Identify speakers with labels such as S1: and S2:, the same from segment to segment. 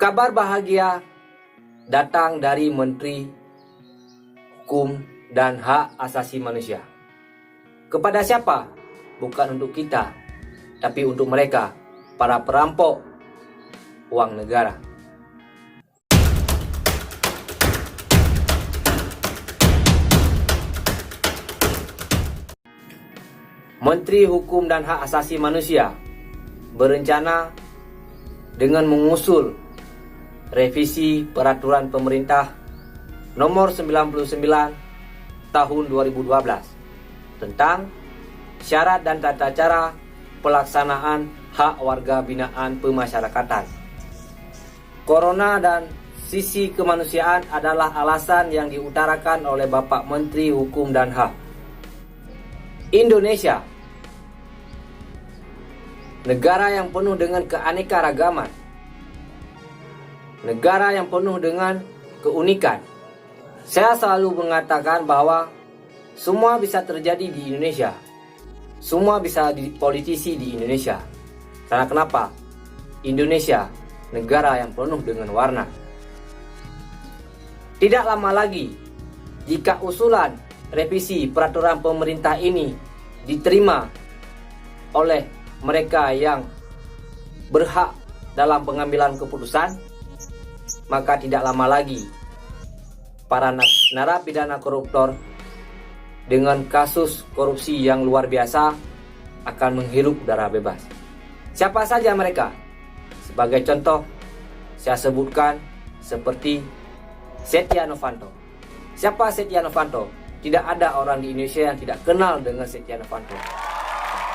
S1: Kabar bahagia datang dari Menteri Hukum dan Hak Asasi Manusia. Kepada siapa? Bukan untuk kita, tapi untuk mereka, para perampok uang negara. Menteri Hukum dan Hak Asasi Manusia berencana dengan mengusul revisi peraturan pemerintah nomor 99 tahun 2012 tentang syarat dan tata cara pelaksanaan hak warga binaan pemasyarakatan. Corona dan sisi kemanusiaan adalah alasan yang diutarakan oleh Bapak Menteri Hukum dan HAM. Indonesia, negara yang penuh dengan keanekaragaman, negara yang penuh dengan keunikan. Saya selalu mengatakan bahwa semua bisa terjadi di Indonesia. Semua bisa di politisi di Indonesia. Karena kenapa? Indonesia, negara yang penuh dengan warna. Tidak lama lagi, jika usulan revisi peraturan pemerintah ini diterima oleh mereka yang berhak dalam pengambilan keputusan, maka tidak lama lagi para narapidana koruptor dengan kasus korupsi yang luar biasa akan menghirup udara bebas. Siapa saja mereka? Sebagai contoh, saya sebutkan seperti Setia Novanto. Siapa Setia Novanto? Tidak ada orang di Indonesia yang tidak kenal dengan Setia Novanto.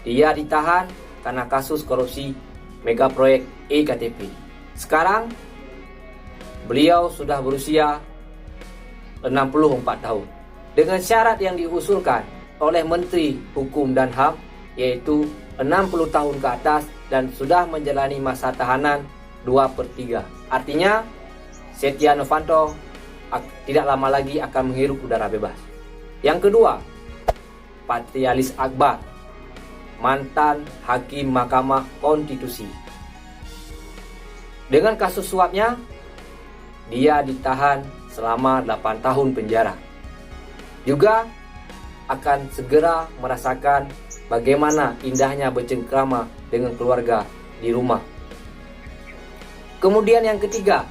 S1: Dia ditahan karena kasus korupsi mega proyek EKTP. Sekarang beliau sudah berusia 64 tahun. Dengan syarat yang diusulkan oleh Menteri Hukum dan HAM, yaitu 60 tahun ke atas dan sudah menjalani masa tahanan 2/3. Artinya, Setia Novanto tidak lama lagi akan menghirup udara bebas. Yang kedua, Patrialis Akbar, mantan Hakim Mahkamah Konstitusi. Dengan kasus suapnya, dia ditahan selama 8 tahun penjara. Juga akan segera merasakan bagaimana indahnya bercengkrama dengan keluarga di rumah. Kemudian yang ketiga,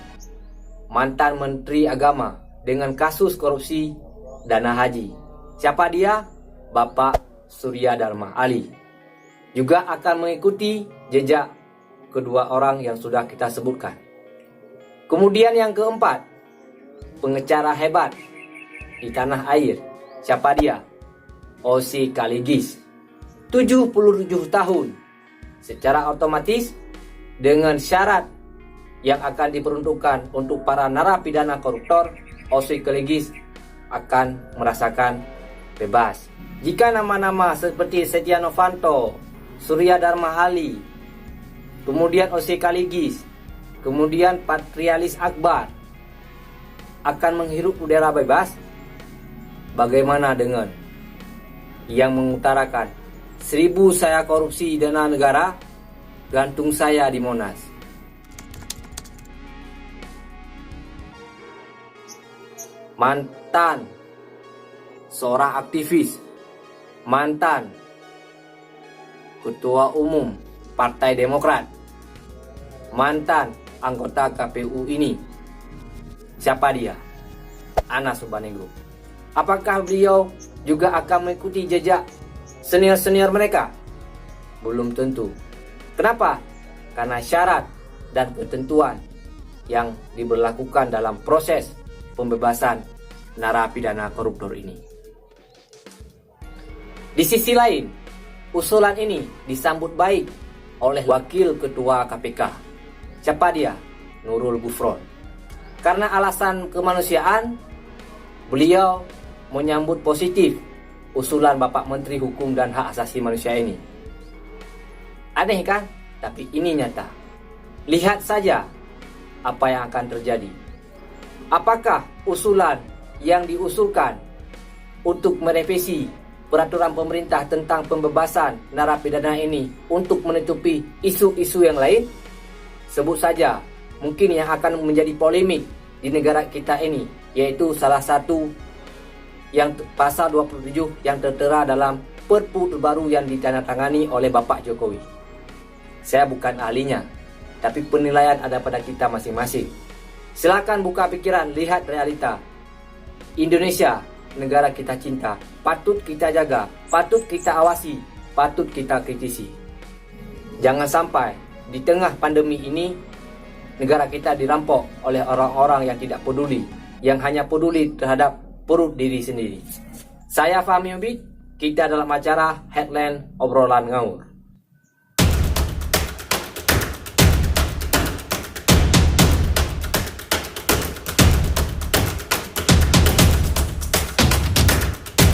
S1: mantan Menteri Agama dengan kasus korupsi dana haji. Siapa dia? Bapak Surya Dharma Ali. Juga akan mengikuti jejak kedua orang yang sudah kita sebutkan. Kemudian yang keempat, pengacara hebat di tanah air. Siapa dia? Osi Kaligis. 77 tahun. Secara otomatis dengan syarat yang akan diperuntukkan untuk para narapidana koruptor, Osi Kaligis akan merasakan bebas. Jika nama-nama seperti Setia Novanto, Surya Dharma Ali, kemudian Osi Kaligis, kemudian Patrialis Akbar akan menghirup udara bebas, bagaimana dengan yang mengutarakan 1000 saya korupsi dana negara, gantung saya di Monas? Mantan seorang aktivis, mantan ketua umum Partai Demokrat, mantan anggota KPU ini, siapa dia? Anas Urbaningrum. Apakah beliau juga akan mengikuti jejak senior-senior mereka? Belum tentu. Kenapa? Karena syarat dan ketentuan yang diberlakukan dalam proses pembebasan narapidana koruptor ini. Di sisi lain, usulan ini disambut baik oleh Wakil Ketua KPK. Siapa dia? Nurul Gufron. Karena alasan kemanusiaan, beliau menyambut positif usulan Bapak Menteri Hukum dan Hak Asasi Manusia ini. Aneh kan? Tapi ini nyata. Lihat saja apa yang akan terjadi. Apakah usulan yang diusulkan untuk merevisi peraturan pemerintah tentang pembebasan narapidana ini untuk menutupi isu-isu yang lain? Sebut saja mungkin yang akan menjadi polemik di negara kita ini, yaitu salah satu yang pasal 27 yang tertera dalam Perpu terbaru yang ditandatangani oleh Bapak Jokowi. Saya bukan ahlinya, tapi penilaian ada pada kita masing-masing. Silakan buka pikiran, lihat realita. Indonesia, negara kita cinta, patut kita jaga, patut kita awasi, patut kita kritisi. Jangan sampai di tengah pandemi ini negara kita dirampok oleh orang-orang yang tidak peduli, yang hanya peduli terhadap perut diri sendiri. Saya Fahmi Ubid, kita dalam acara Headline Obrolan Ngawur.